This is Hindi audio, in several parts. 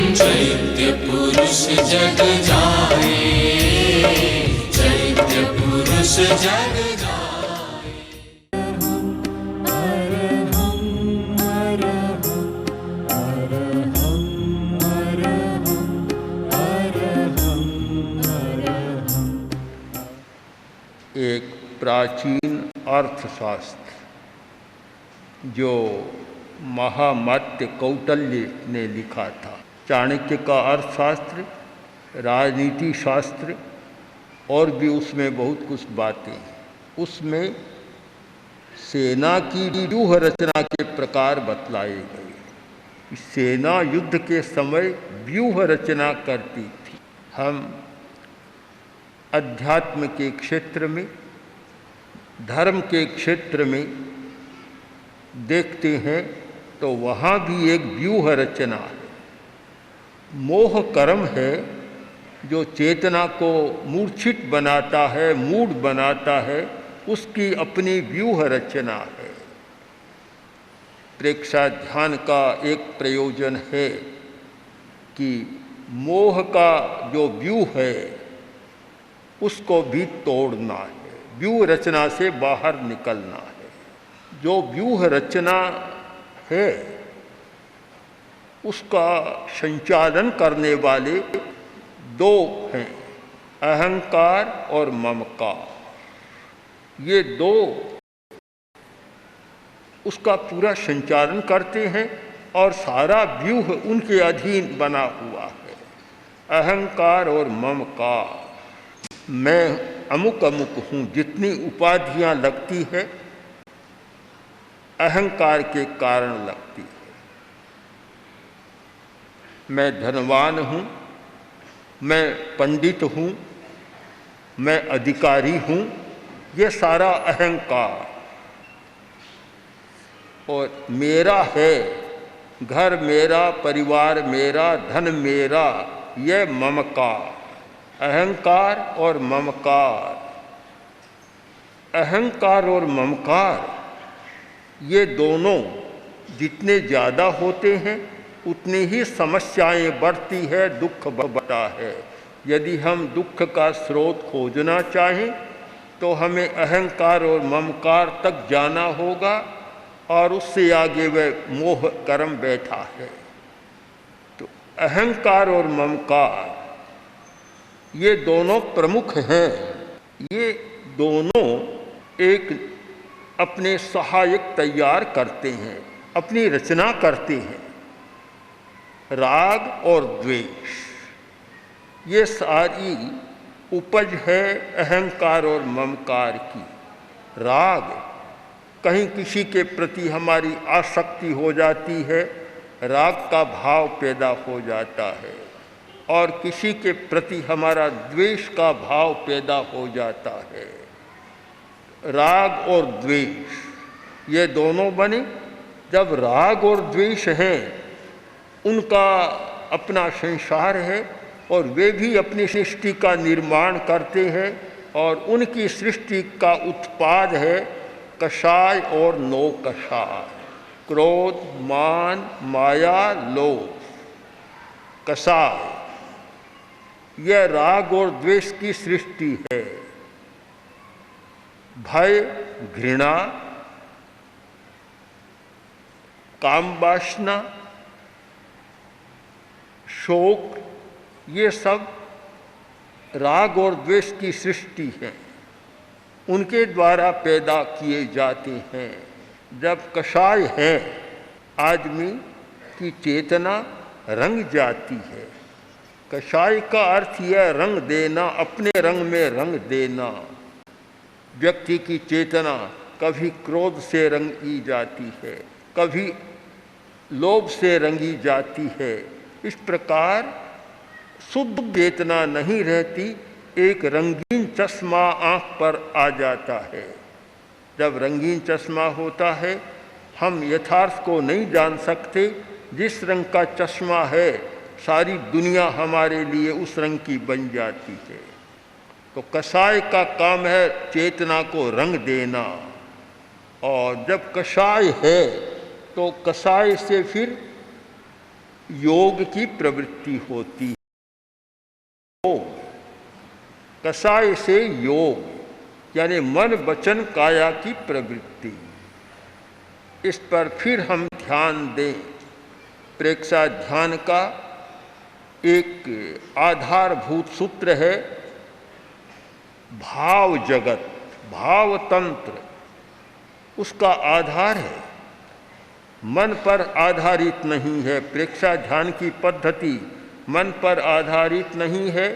चैत्य पुरुष जग जाए, चैत्य पुरुष जग जाए। एक प्राचीन अर्थशास्त्र जो महामात्य कौटिल्य ने लिखा था। चाणक्य का अर्थशास्त्र, राजनीति शास्त्र और भी उसमें बहुत कुछ बातें हैं। उसमें सेना की व्यूह रचना के प्रकार बतलाए गए। सेना युद्ध के समय व्यूह रचना करती थी। हम अध्यात्म के क्षेत्र में, धर्म के क्षेत्र में देखते हैं तो वहाँ भी एक व्यूह रचना है। मोह कर्म है जो चेतना को मूर्छित बनाता है, मूढ़ बनाता है, उसकी अपनी व्यूह रचना है। प्रेक्षा ध्यान का एक प्रयोजन है कि मोह का जो व्यूह है उसको भी तोड़ना है, व्यूह रचना से बाहर निकलना है। जो व्यूह रचना है उसका संचालन करने वाले दो हैं, अहंकार और ममकार। ये दो उसका पूरा संचालन करते हैं और सारा व्यूह उनके अधीन बना हुआ है। अहंकार और ममकार। मैं अमुक अमुक हूँ, जितनी उपाधियाँ लगती है अहंकार के कारण लगती है। मैं धनवान हूँ, मैं पंडित हूँ, मैं अधिकारी हूँ, ये सारा अहंकार। और मेरा है, घर मेरा, परिवार मेरा, धन मेरा, ये ममकार। अहंकार और ममकार। अहंकार और ममकार ये दोनों जितने ज़्यादा होते हैं उतनी ही समस्याएं बढ़ती है, दुख बढ़ता है। यदि हम दुख का स्रोत खोजना चाहें तो हमें अहंकार और ममकार तक जाना होगा और उससे आगे वह मोह कर्म बैठा है। तो अहंकार और ममकार ये दोनों प्रमुख हैं। ये दोनों एक अपने सहायक तैयार करते हैं, अपनी रचना करते हैं। राग और द्वेष ये सारी उपज है अहंकार और ममकार की। राग, कहीं किसी के प्रति हमारी आसक्ति हो जाती है, राग का भाव पैदा हो जाता है, और किसी के प्रति हमारा द्वेष का भाव पैदा हो जाता है। राग और द्वेष ये दोनों बने। जब राग और द्वेष हैं, उनका अपना संसार है और वे भी अपनी सृष्टि का निर्माण करते हैं, और उनकी सृष्टि का उत्पाद है कषाय और नो कषाय, क्रोध, मान, माया, लोभ। कषाय यह राग और द्वेष की सृष्टि है। भय, घृणा, काम वासना, शोक, ये सब राग और द्वेष की सृष्टि है, उनके द्वारा पैदा किए जाते हैं। जब कषाय है, आदमी की चेतना रंग जाती है, कषाय का अर्थ यह रंग देना, अपने रंग में रंग देना। व्यक्ति की चेतना कभी क्रोध से रंगी जाती है, कभी लोभ से रंगी जाती है। इस प्रकार शुद्ध चेतना नहीं रहती, एक रंगीन चश्मा आँख पर आ जाता है। जब रंगीन चश्मा होता है, हम यथार्थ को नहीं जान सकते। जिस रंग का चश्मा है, सारी दुनिया हमारे लिए उस रंग की बन जाती है। तो कषाय का काम है चेतना को रंग देना, और जब कषाय है तो कषाय से फिर योग की प्रवृत्ति होती है। योग, कषाय से योग यानी मन वचन काया की प्रवृत्ति। इस पर फिर हम ध्यान दें। प्रेक्षा ध्यान का एक आधारभूत सूत्र है भाव जगत, भाव तंत्र, उसका आधार है। मन पर आधारित नहीं है। प्रेक्षा ध्यान की पद्धति मन पर आधारित नहीं है,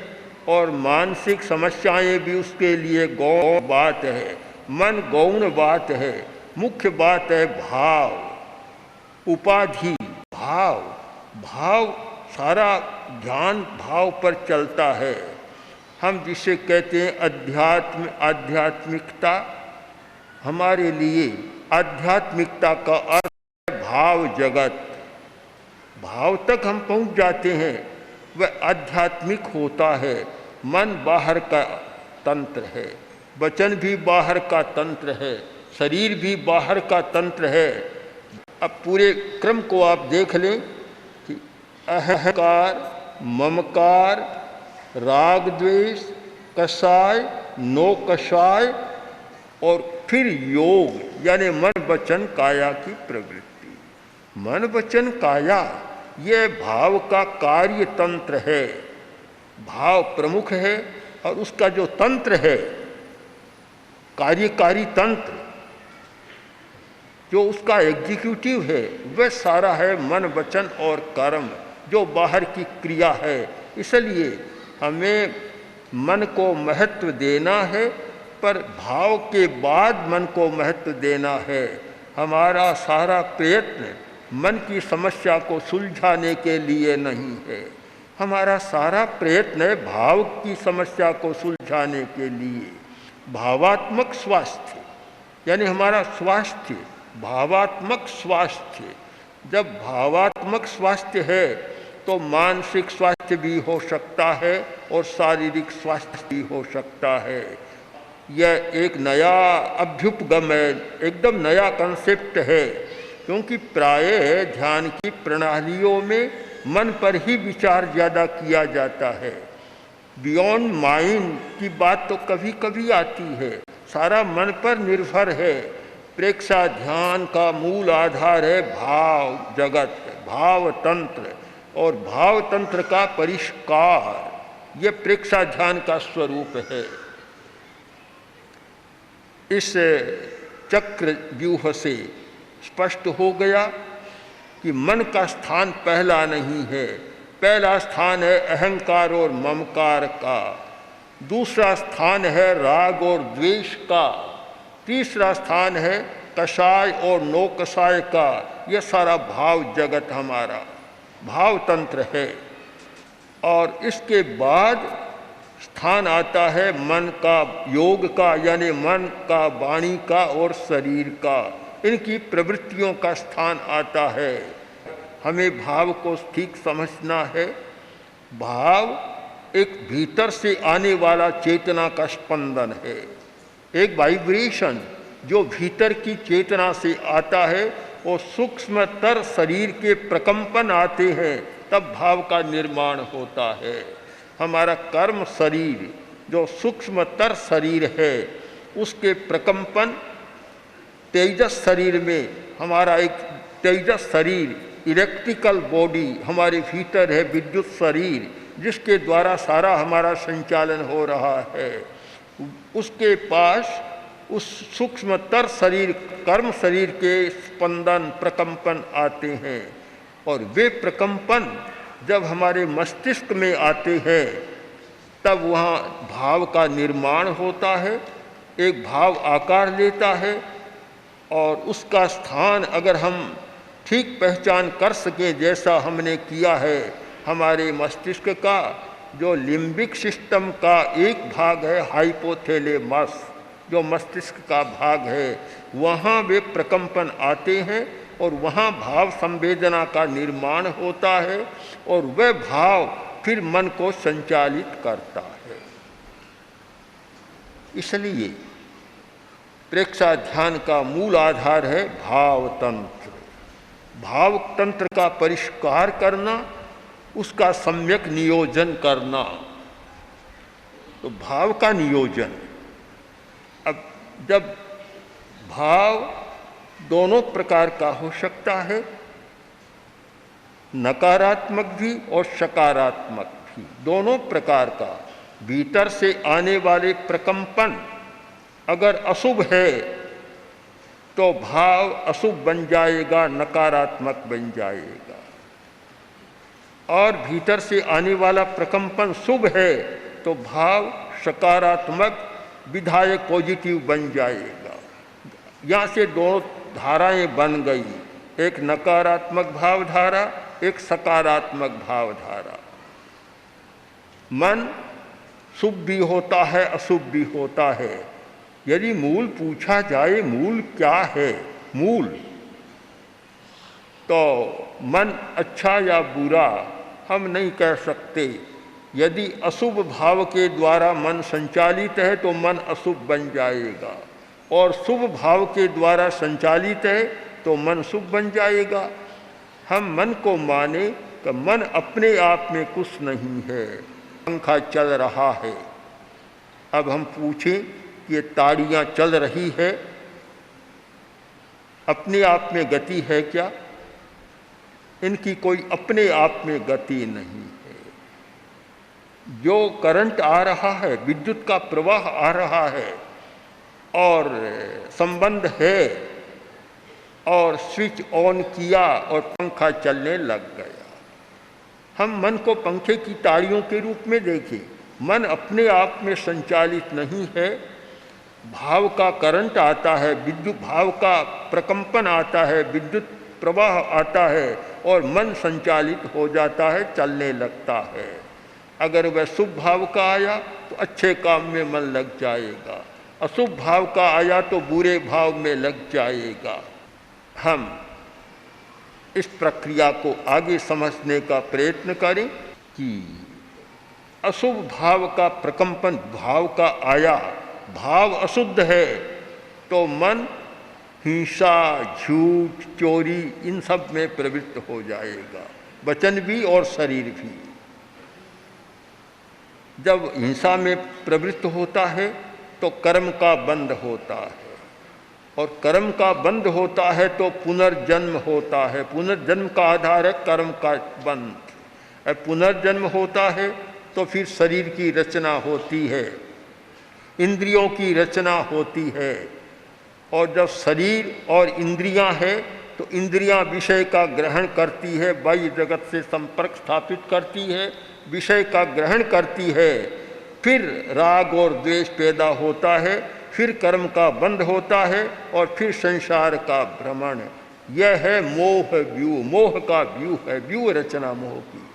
और मानसिक समस्याएं भी उसके लिए गौण बात है। मन गौण बात है, मुख्य बात है भाव, उपाधि, भाव। भाव, सारा ध्यान भाव पर चलता है। हम जिसे कहते हैं अध्यात्म, आध्यात्मिकता, हमारे लिए आध्यात्मिकता का अर्थ है भाव जगत। भाव तक हम पहुंच जाते हैं, वह आध्यात्मिक होता है। मन बाहर का तंत्र है, वचन भी बाहर का तंत्र है, शरीर भी बाहर का तंत्र है। अब पूरे क्रम को आप देख लें कि अहंकार, ममकार, राग द्वेष, कषाय, नो कषाय, और फिर योग यानी मन वचन काया की प्रवृत्ति। मन वचन काया यह भाव का कार्य तंत्र है। भाव प्रमुख है, और उसका जो तंत्र है, कार्यकारी तंत्र, जो उसका एग्जीक्यूटिव है, वह सारा है मन वचन और कर्म, जो बाहर की क्रिया है। इसलिए हमें मन को महत्व देना है, पर भाव के बाद मन को महत्व देना है। हमारा सारा प्रयत्न मन की समस्या को सुलझाने के लिए नहीं है, हमारा सारा प्रयत्न है भाव की समस्या को सुलझाने के लिए। भावात्मक स्वास्थ्य यानी हमारा स्वास्थ्य, भावात्मक स्वास्थ्य। जब भावात्मक स्वास्थ्य है तो मानसिक स्वास्थ्य भी हो सकता है और शारीरिक स्वास्थ्य भी हो सकता है। यह एक नया अभ्युपगम है, एकदम नया कंसेप्ट है, क्योंकि प्रायः ध्यान की प्रणालियों में मन पर ही विचार ज़्यादा किया जाता है। बियॉन्ड माइंड की बात तो कभी कभी आती है, सारा मन पर निर्भर है। प्रेक्षा ध्यान का मूल आधार है भाव जगत, भाव तंत्र, और भाव तंत्र का परिष्कार, यह प्रेक्षा ध्यान का स्वरूप है। इस चक्र व्यूह से स्पष्ट हो गया कि मन का स्थान पहला नहीं है। पहला स्थान है अहंकार और ममकार का, दूसरा स्थान है राग और द्वेष का, तीसरा स्थान है कषाय और नो कषाय का। यह सारा भाव जगत हमारा भाव तंत्र है। और इसके बाद स्थान आता है मन का, योग का, यानी मन का, वाणी का और शरीर का, इनकी प्रवृत्तियों का स्थान आता है। हमें भाव को ठीक समझना है। भाव एक भीतर से आने वाला चेतना का स्पंदन है, एक वाइब्रेशन जो भीतर की चेतना से आता है, और सूक्ष्मतर शरीर के प्रकंपन आते हैं, तब भाव का निर्माण होता है। हमारा कर्म शरीर जो सूक्ष्मतर शरीर है, उसके प्रकंपन तेजस शरीर में, हमारा एक तेजस शरीर, इलेक्ट्रिकल बॉडी हमारे भीतर है, विद्युत शरीर जिसके द्वारा सारा हमारा संचालन हो रहा है। उसके पास उस सूक्ष्मतर शरीर, कर्म शरीर के स्पंदन, प्रकंपन आते हैं, और वे प्रकंपन जब हमारे मस्तिष्क में आते हैं तब वहाँ भाव का निर्माण होता है, एक भाव आकार लेता है और उसका स्थान अगर हम ठीक पहचान कर सकें जैसा हमने किया है, हमारे मस्तिष्क का जो लिम्बिक सिस्टम का एक भाग है हाइपोथैलेमस, जो मस्तिष्क का भाग है, वहाँ वे प्रकंपन आते हैं और वहाँ भाव संवेदना का निर्माण होता है और वह भाव फिर मन को संचालित करता है। इसलिए प्रेक्षा ध्यान का मूल आधार है भाव तंत्र। भाव तंत्र का परिष्कार करना, उसका सम्यक नियोजन करना। तो भाव का नियोजन, अब जब भाव दोनों प्रकार का हो सकता है, नकारात्मक भी और सकारात्मक भी, दोनों प्रकार का। भीतर से आने वाले प्रकंपन अगर अशुभ है तो भाव अशुभ बन जाएगा, नकारात्मक बन जाएगा। और भीतर से आने वाला प्रकंपन शुभ है तो भाव सकारात्मक विधायक पॉजिटिव बन जाएगा। यहाँ से दो धाराएं बन गई, एक नकारात्मक भावधारा, एक सकारात्मक भावधारा। मन शुभ भी होता है, अशुभ भी होता है। यदि मूल पूछा जाए मूल क्या है, मूल तो मन अच्छा या बुरा हम नहीं कह सकते। यदि अशुभ भाव के द्वारा मन संचालित है तो मन अशुभ बन जाएगा, और शुभ भाव के द्वारा संचालित है तो मन शुभ बन जाएगा। हम मन को माने कि मन अपने आप में कुछ नहीं है, पंखा चल रहा है। अब हम पूछें कि ये ताड़ियाँ चल रही है, अपने आप में गति है क्या? इनकी कोई अपने आप में गति नहीं है। जो करंट आ रहा है, विद्युत का प्रवाह आ रहा है और संबंध है, और स्विच ऑन किया और पंखा चलने लग गया। हम मन को पंखे की ताड़ियों के रूप में देखें। मन अपने आप में संचालित नहीं है। भाव का करंट आता है, विद्युत भाव का प्रकंपन आता है, विद्युत प्रवाह आता है और मन संचालित हो जाता है, चलने लगता है। अगर वह शुभ भाव का आया तो अच्छे काम में मन लग जाएगा, अशुभ भाव का आया तो बुरे भाव में लग जाएगा। हम इस प्रक्रिया को आगे समझने का प्रयत्न करें कि अशुभ भाव का प्रकंपन भाव का आया, भाव अशुद्ध है तो मन हिंसा, झूठ, चोरी इन सब में प्रवृत्त हो जाएगा, वचन भी और शरीर भी। जब हिंसा में प्रवृत्त होता है तो कर्म का बंध होता है, और कर्म का बंध होता है तो पुनर्जन्म होता है। पुनर्जन्म का आधार है कर्म का बंध। और पुनर्जन्म होता है तो फिर शरीर की रचना होती है, इंद्रियों की रचना होती है। और जब शरीर और इंद्रियां हैं तो इंद्रियां विषय का ग्रहण करती है, बाह्य जगत से संपर्क स्थापित करती है, विषय का ग्रहण करती है, फिर राग और द्वेष पैदा होता है, फिर कर्म का बंध होता है और फिर संसार का भ्रमण। यह है मोह व्यूह, मोह का व्यूह है, व्यूह रचना मोह की,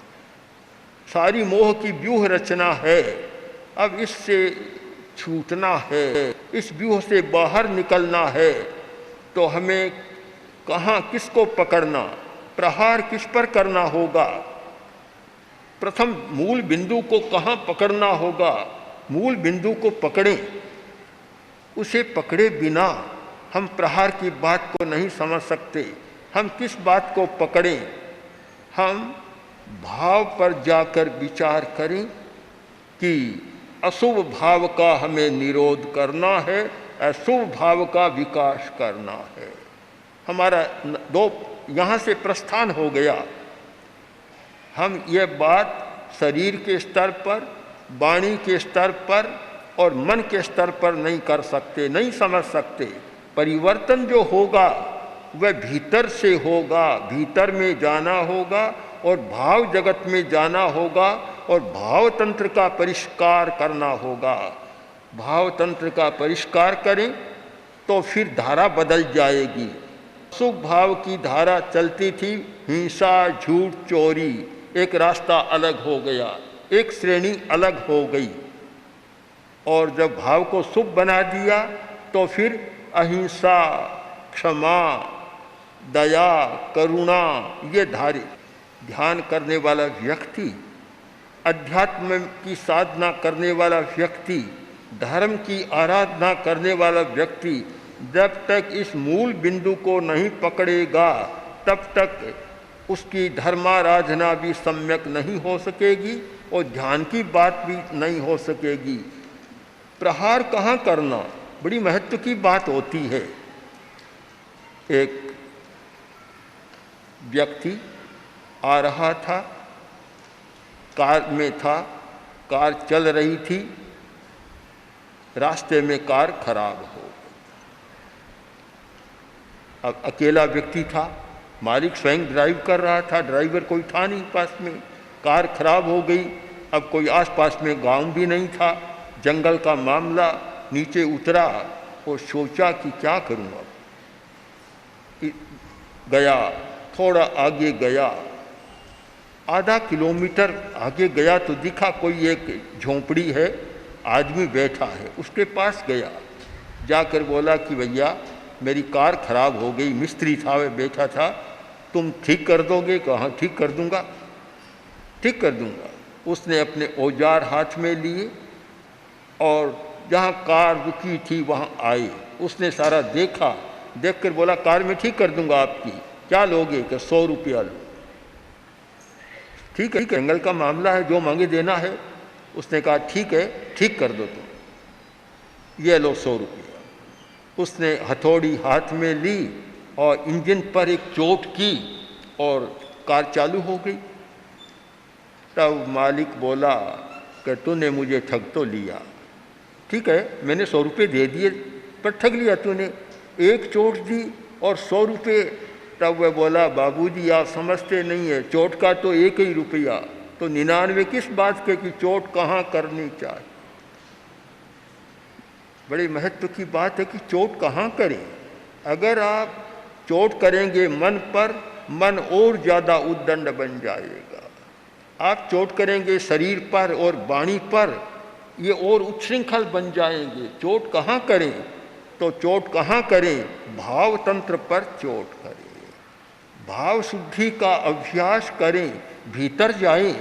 सारी मोह की व्यूह रचना है। अब इससे छूटना है, इस व्यूह से बाहर निकलना है तो हमें कहाँ किसको पकड़ना, प्रहार किस पर करना होगा? प्रथम मूल बिंदु को कहाँ पकड़ना होगा? मूल बिंदु को पकड़ें। उसे पकड़े बिना हम प्रहार की बात को नहीं समझ सकते। हम किस बात को पकड़ें? हम भाव पर जाकर विचार करें कि अशुभ भाव का हमें निरोध करना है, अशुभ भाव का विकास करना है। हमारा दो यहाँ से प्रस्थान हो गया। हम ये बात शरीर के स्तर पर, वाणी के स्तर पर और मन के स्तर पर नहीं कर सकते, नहीं समझ सकते। परिवर्तन जो होगा वह भीतर से होगा, भीतर में जाना होगा और भाव जगत में जाना होगा और भाव तंत्र का परिष्कार करना होगा। भाव तंत्र का परिष्कार करें तो फिर धारा बदल जाएगी। सुख भाव की धारा चलती थी, हिंसा, झूठ, चोरी, एक रास्ता अलग हो गया, एक श्रेणी अलग हो गई। और जब भाव को शुभ बना दिया तो फिर अहिंसा, क्षमा, दया, करुणा, ये धारे। ध्यान करने वाला व्यक्ति, अध्यात्म की साधना करने वाला व्यक्ति, धर्म की आराधना करने वाला व्यक्ति जब तक इस मूल बिंदु को नहीं पकड़ेगा तब तक उसकी धर्माराधना भी सम्यक नहीं हो सकेगी और ध्यान की बात भी नहीं हो सकेगी। प्रहार कहाँ करना बड़ी महत्व की बात होती है। एक व्यक्ति आ रहा था, कार में था, कार चल रही थी, रास्ते में कार खराब हो गई। अब अकेला व्यक्ति था, मालिक स्वयं ड्राइव कर रहा था, ड्राइवर कोई था नहीं पास में, कार खराब हो गई। अब कोई आसपास में गांव भी नहीं था, जंगल का मामला। नीचे उतरा और सोचा कि क्या करूं अब। गया, थोड़ा आगे गया, आधा किलोमीटर आगे गया तो दिखा कोई एक झोंपड़ी है, आदमी बैठा है। उसके पास गया, जाकर बोला कि भैया मेरी कार खराब हो गई, मिस्त्री था वह बैठा था, तुम ठीक कर दोगे? कहा ठीक कर दूंगा, ठीक कर दूंगा। उसने अपने औजार हाथ में लिए और जहाँ कार रुकी थी वहाँ आए। उसने सारा देखा, देखकर बोला कार में ठीक कर दूंगा आपकी, क्या लोगे? कि 100 रुपया लो। ठीक है, जंगल का मामला है, जो मांगे देना है। उसने कहा ठीक है, ठीक कर दो तुम, ये लो 100 रुपया। उसने हथौड़ी हाथ में ली और इंजन पर एक चोट की और कार चालू हो गई। तब मालिक बोला कि तूने मुझे ठग तो लिया। ठीक है, मैंने 100 रुपये दे दिए, पर ठग लिया तूने, एक चोट दी और 100 रुपये। तब वह बोला बाबूजी आप समझते नहीं है, चोट का तो 1 ही रुपया, तो 99 किस बात के कि चोट कहाँ करनी चाहिए। बड़ी महत्व की बात है कि चोट कहाँ करें। अगर आप चोट करेंगे मन पर, मन और ज़्यादा उद्दंड बन जाएगा। आप चोट करेंगे शरीर पर और वाणी पर, ये और उच्छृंखल बन जाएंगे। चोट कहाँ करें? तो चोट कहाँ करें? भाव तंत्र पर चोट करें, भाव शुद्धि का अभ्यास करें, भीतर जाएं।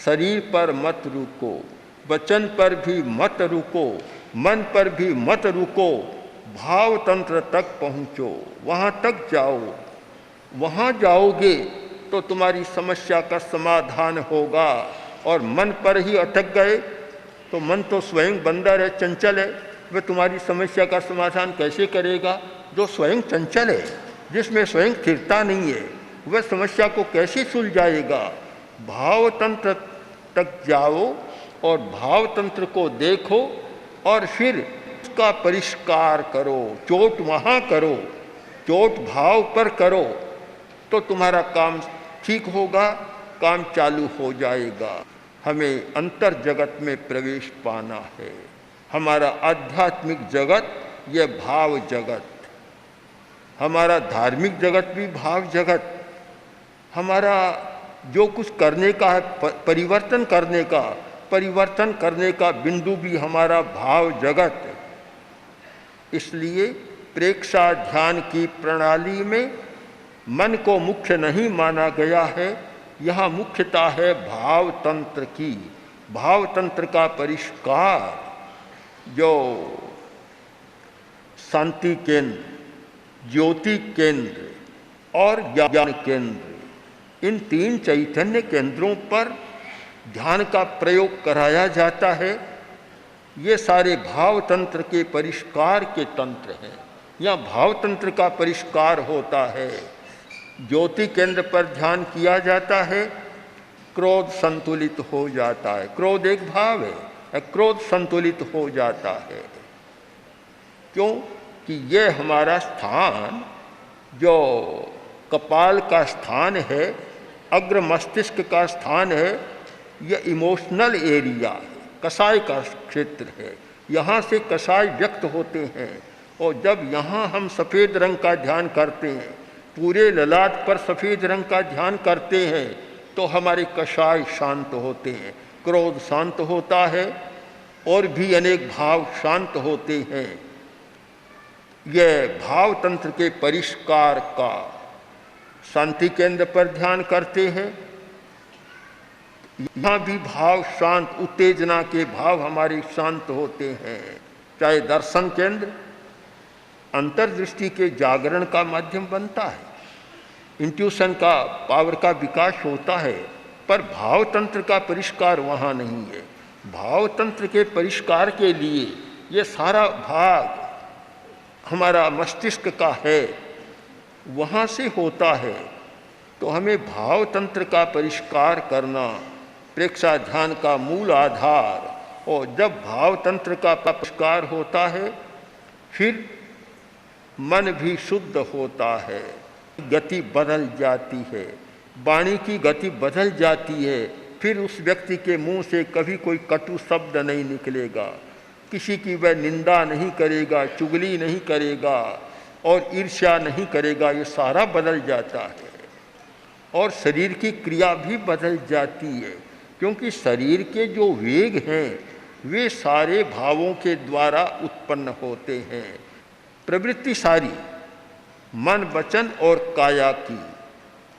शरीर पर मत रुको, वचन पर भी मत रुको, मन पर भी मत रुको, भाव तंत्र तक पहुँचो, वहाँ तक जाओ। वहाँ जाओगे तो तुम्हारी समस्या का समाधान होगा। और मन पर ही अटक गए तो मन तो स्वयं बंदर है, चंचल है, वह तुम्हारी समस्या का समाधान कैसे करेगा? जो स्वयं चंचल है, जिसमें स्वयं स्थिरता नहीं है, वह समस्या को कैसे सुलझाएगा? भाव तंत्र तक जाओ और भाव तंत्र को देखो और फिर उसका परिष्कार करो। चोट वहाँ करो, चोट भाव पर करो तो तुम्हारा काम ठीक होगा, काम चालू हो जाएगा। हमें अंतर जगत में प्रवेश पाना है। हमारा आध्यात्मिक जगत ये भाव जगत, हमारा धार्मिक जगत भी भाव जगत, हमारा जो कुछ करने का है परिवर्तन करने का बिंदु भी हमारा भाव जगत। इसलिए प्रेक्षा ध्यान की प्रणाली में मन को मुख्य नहीं माना गया है। यहाँ मुख्यता है भाव तंत्र की, भाव तंत्र का परिष्कार। जो शांति केंद्र, ज्योति केंद्र और ज्ञान केंद्र, इन 3 चैतन्य केंद्रों पर ध्यान का प्रयोग कराया जाता है। ये सारे भाव तंत्र के परिष्कार के तंत्र हैं। यहाँ भाव तंत्र का परिष्कार होता है। ज्योति केंद्र पर ध्यान किया जाता है, क्रोध संतुलित हो जाता है। क्रोध एक भाव है, क्रोध संतुलित हो जाता है। क्यों? कि ये हमारा स्थान जो कपाल का स्थान है, अग्र मस्तिष्क का स्थान है, यह इमोशनल एरिया है, कसाय का क्षेत्र है। यहाँ से कसाय व्यक्त होते हैं। और जब यहाँ हम सफ़ेद रंग का ध्यान करते हैं, पूरे ललाट पर सफ़ेद रंग का ध्यान करते हैं, तो हमारे कसाय शांत होते हैं, क्रोध शांत होता है और भी अनेक भाव शांत होते हैं। यह भाव तंत्र के परिष्कार का शांति केंद्र पर ध्यान करते हैं। यहाँ भी भाव शांत, उत्तेजना के भाव हमारे शांत होते हैं। चाहे दर्शन केंद्र अंतर्दृष्टि के जागरण का माध्यम बनता है, इंट्यूशन का पावर का विकास होता है, पर भाव तंत्र का परिष्कार वहाँ नहीं है। भाव तंत्र के परिष्कार के लिए ये सारा भाग हमारा मस्तिष्क का है, वहाँ से होता है। तो हमें भाव तंत्र का परिष्कार करना प्रेक्षा ध्यान का मूल आधार। और जब भाव तंत्र का परिष्कार होता है, फिर मन भी शुद्ध होता है, गति बदल जाती है, वाणी की गति बदल जाती है। फिर उस व्यक्ति के मुंह से कभी कोई कटु शब्द नहीं निकलेगा, किसी की वह निंदा नहीं करेगा, चुगली नहीं करेगा और ईर्ष्या नहीं करेगा। ये सारा बदल जाता है। और शरीर की क्रिया भी बदल जाती है, क्योंकि शरीर के जो वेग हैं वे सारे भावों के द्वारा उत्पन्न होते हैं। प्रवृत्ति सारी मन, वचन और काया की।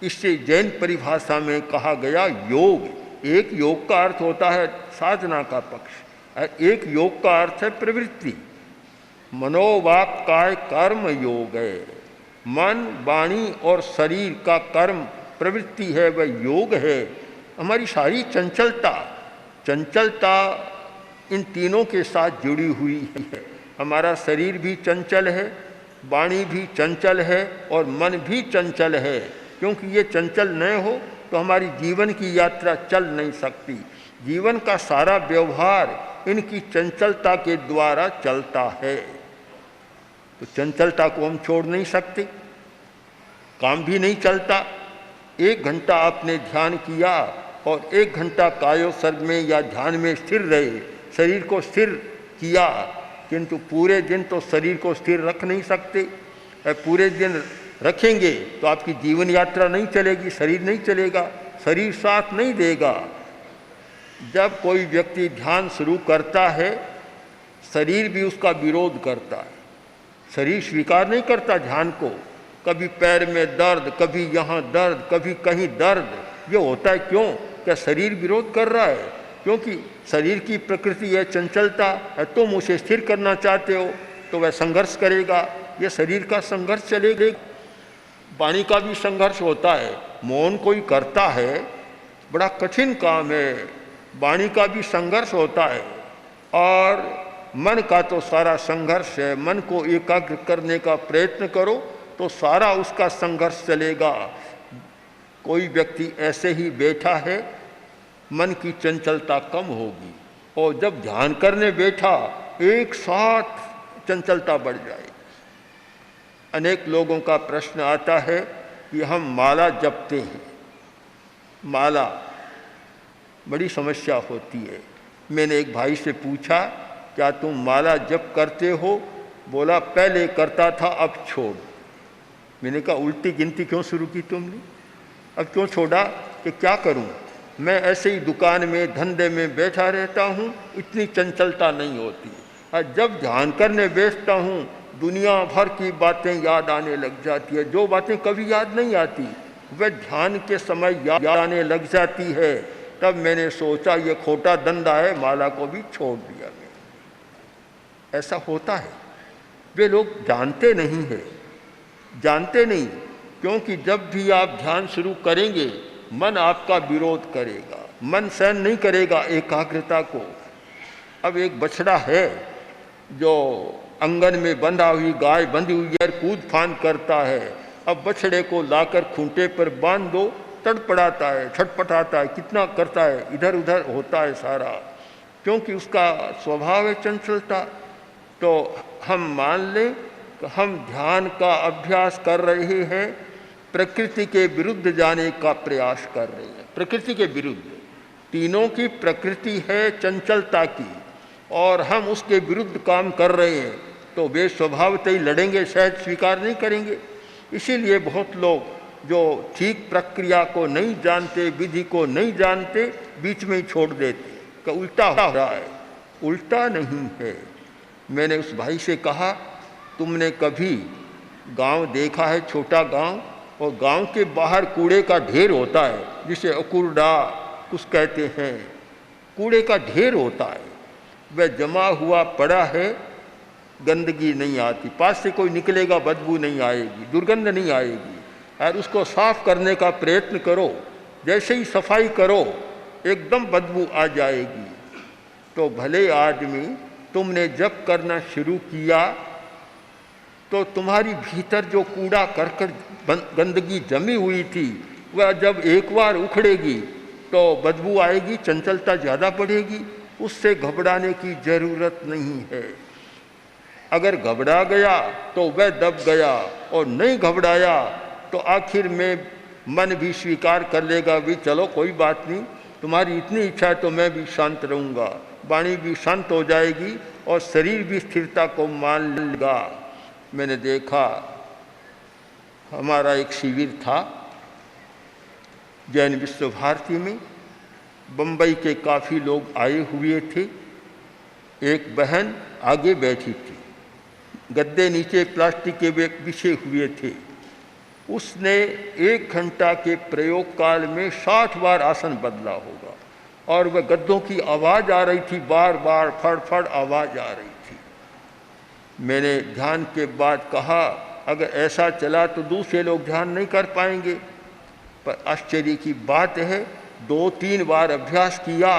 इससे जैन परिभाषा में कहा गया योग। एक योग का अर्थ होता है साधना का पक्ष, एक योग का अर्थ है प्रवृत्ति। मनोवाक काय कर्म योग है। मन, वाणी और शरीर का कर्म प्रवृत्ति है, वह योग है। हमारी सारी चंचलता इन तीनों के साथ जुड़ी हुई है। हमारा शरीर भी चंचल है, वाणी भी चंचल है और मन भी चंचल है। क्योंकि ये चंचल न हो तो हमारी जीवन की यात्रा चल नहीं सकती। जीवन का सारा व्यवहार इनकी चंचलता के द्वारा चलता है। तो चंचलता को हम छोड़ नहीं सकते, काम भी नहीं चलता। 1 घंटा आपने ध्यान किया और 1 घंटा कायोसर्ग में या ध्यान में स्थिर रहे, शरीर को स्थिर किया, किंतु पूरे दिन तो शरीर को स्थिर रख नहीं सकते। पूरे दिन रखेंगे तो आपकी जीवन यात्रा नहीं चलेगी, शरीर नहीं चलेगा, शरीर साथ नहीं देगा। जब कोई व्यक्ति ध्यान शुरू करता है, शरीर भी उसका विरोध करता है। शरीर स्वीकार नहीं करता ध्यान को। कभी पैर में दर्द, कभी यहाँ दर्द, कभी कहीं दर्द। ये होता है क्यों? क्या शरीर विरोध कर रहा है? क्योंकि शरीर की प्रकृति है चंचलता है। तुम उसे स्थिर करना चाहते हो तो वह संघर्ष करेगा। ये शरीर का संघर्ष चलेगा। वाणी का भी संघर्ष होता है। मौन कोई करता है, बड़ा कठिन काम है। वाणी का भी संघर्ष होता है। और मन का तो सारा संघर्ष है। मन को एकाग्र करने का प्रयत्न करो तो सारा उसका संघर्ष चलेगा। कोई व्यक्ति ऐसे ही बैठा है, मन की चंचलता कम होगी, और जब ध्यान करने बैठा एक साथ चंचलता बढ़ जाएगी। अनेक लोगों का प्रश्न आता है कि हम माला जपते हैं, माला बड़ी समस्या होती है। मैंने एक भाई से पूछा, क्या तुम माला जप करते हो? बोला पहले करता था, अब छोड़। मैंने कहा उल्टी गिनती क्यों शुरू की तुमने? अब क्यों छोड़ा? कि क्या करूं, मैं ऐसे ही दुकान में धंधे में बैठा रहता हूं, इतनी चंचलता नहीं होती। और जब ध्यान करने बैठता हूं, दुनिया भर की बातें याद आने लग जाती है। जो बातें कभी याद नहीं आती वह ध्यान के समय याद आने लग जाती है। तब मैंने सोचा ये खोटा धंधा है, माला को भी छोड़ दिया मैंने। ऐसा होता है। वे लोग जानते नहीं है, जानते नहीं, क्योंकि जब भी आप ध्यान शुरू करेंगे मन आपका विरोध करेगा, मन सहन नहीं करेगा एकाग्रता को। अब एक बछड़ा है जो आंगन में बंधा हुई गाय बंधी हुई है, कूद फान करता है। अब बछड़े को लाकर खूंटे पर बांध दो, तड़पड़ाता है, छटपटाता है, कितना करता है, इधर उधर होता है सारा, क्योंकि उसका स्वभाव है चंचलता। तो हम मान लें कि हम ध्यान का अभ्यास कर रहे हैं, प्रकृति के विरुद्ध जाने का प्रयास कर रहे हैं। प्रकृति के विरुद्ध, तीनों की प्रकृति है चंचलता की, और हम उसके विरुद्ध काम कर रहे हैं, तो वे स्वभावतः ही लड़ेंगे, शायद स्वीकार नहीं करेंगे। इसीलिए बहुत लोग जो ठीक प्रक्रिया को नहीं जानते, विधि को नहीं जानते, बीच में ही छोड़ देते कि उल्टा हो रहा है। उल्टा नहीं है। मैंने उस भाई से कहा, तुमने कभी गांव देखा है, छोटा गांव, और गांव के बाहर कूड़े का ढेर होता है, जिसे अकूड़ा कुछ कहते हैं, कूड़े का ढेर होता है, वह जमा हुआ पड़ा है, गंदगी नहीं आती, पास से कोई निकलेगा बदबू नहीं आएगी, दुर्गंध नहीं आएगी, और उसको साफ करने का प्रयत्न करो, जैसे ही सफाई करो एकदम बदबू आ जाएगी। तो भले आदमी, तुमने जब करना शुरू किया तो तुम्हारी भीतर जो कूड़ा करकट गंदगी जमी हुई थी, वह जब एक बार उखड़ेगी तो बदबू आएगी, चंचलता ज़्यादा बढ़ेगी। उससे घबराने की ज़रूरत नहीं है। अगर घबरा गया तो वह दब गया, और नहीं घबराया तो आखिर में मन भी स्वीकार कर लेगा, भी चलो कोई बात नहीं, तुम्हारी इतनी इच्छा है तो मैं भी शांत रहूँगा, वाणी भी शांत हो जाएगी और शरीर भी स्थिरता को मान लेगा। मैंने देखा, हमारा एक शिविर था जैन विश्व भारती में, बम्बई के काफ़ी लोग आए हुए थे। एक बहन आगे बैठी थी, गद्दे नीचे प्लास्टिक के बैग बिछे हुए थे। उसने 1 घंटा के प्रयोग काल में 60 बार आसन बदला होगा, और वह गद्दों की आवाज़ आ रही थी, बार बार फड़ आवाज़ आ रही थी। मैंने ध्यान के बाद कहा, अगर ऐसा चला तो दूसरे लोग ध्यान नहीं कर पाएंगे। पर आश्चर्य की बात है, 2-3 बार अभ्यास किया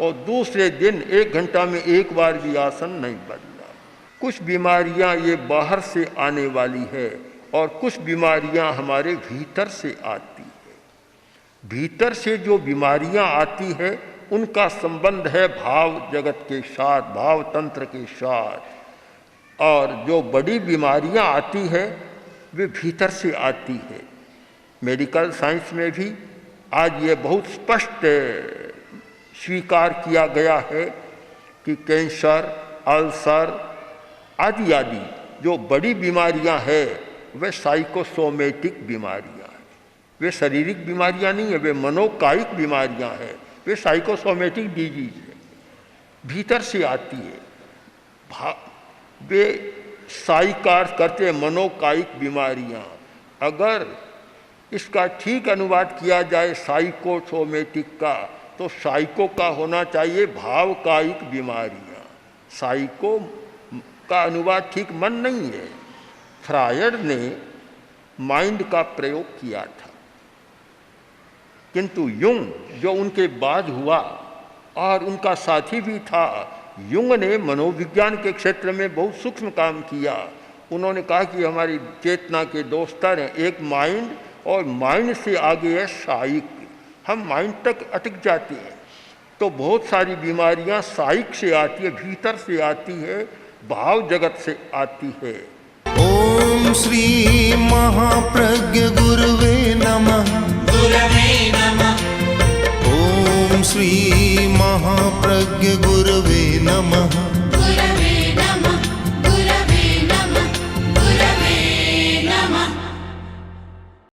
और दूसरे दिन 1 घंटा में 1 बार भी आसन नहीं बदला। कुछ बीमारियां ये बाहर से आने वाली है, और कुछ बीमारियां हमारे भीतर से आती है। भीतर से जो बीमारियां आती है उनका संबंध है भाव जगत के साथ, भाव तंत्र के साथ, और जो बड़ी बीमारियां आती है वे भीतर से आती है। मेडिकल साइंस में भी आज ये बहुत स्पष्ट स्वीकार किया गया है कि कैंसर, अल्सर आदि आदि जो बड़ी बीमारियां हैं वे साइकोसोमेटिक बीमारियां हैं। वे शारीरिक बीमारियां नहीं है, वे मनोकायिक बीमारियां हैं, वे साइकोसोमेटिक डिजीज है, भीतर से आती है। वे साइकार करते हैं मनोकायिक बीमारियां। अगर इसका ठीक अनुवाद किया जाए साइकोसोमेटिक का, तो साइको का होना चाहिए भावकायिक बीमारियां। साइको का अनुवाद ठीक मन नहीं है। फ्रायड ने माइंड का प्रयोग किया था, किंतु युंग जो उनके बाद हुआ और उनका साथी भी था, युंग ने मनोविज्ञान के क्षेत्र में बहुत सूक्ष्म काम किया। उन्होंने कहा कि हमारी चेतना के 2 स्तर हैं, एक माइंड और माइंड से आगे है साइक। हम माइंड तक अटक जाते हैं। तो बहुत सारी बीमारियां साइक से आती है, भीतर से आती है, भाव जगत से आती है। ओम श्री महाप्रज्ञ गुरुवे नमः। गुरवे नमः। ओम श्री महाप्रज्ञ गुरुवे नमः।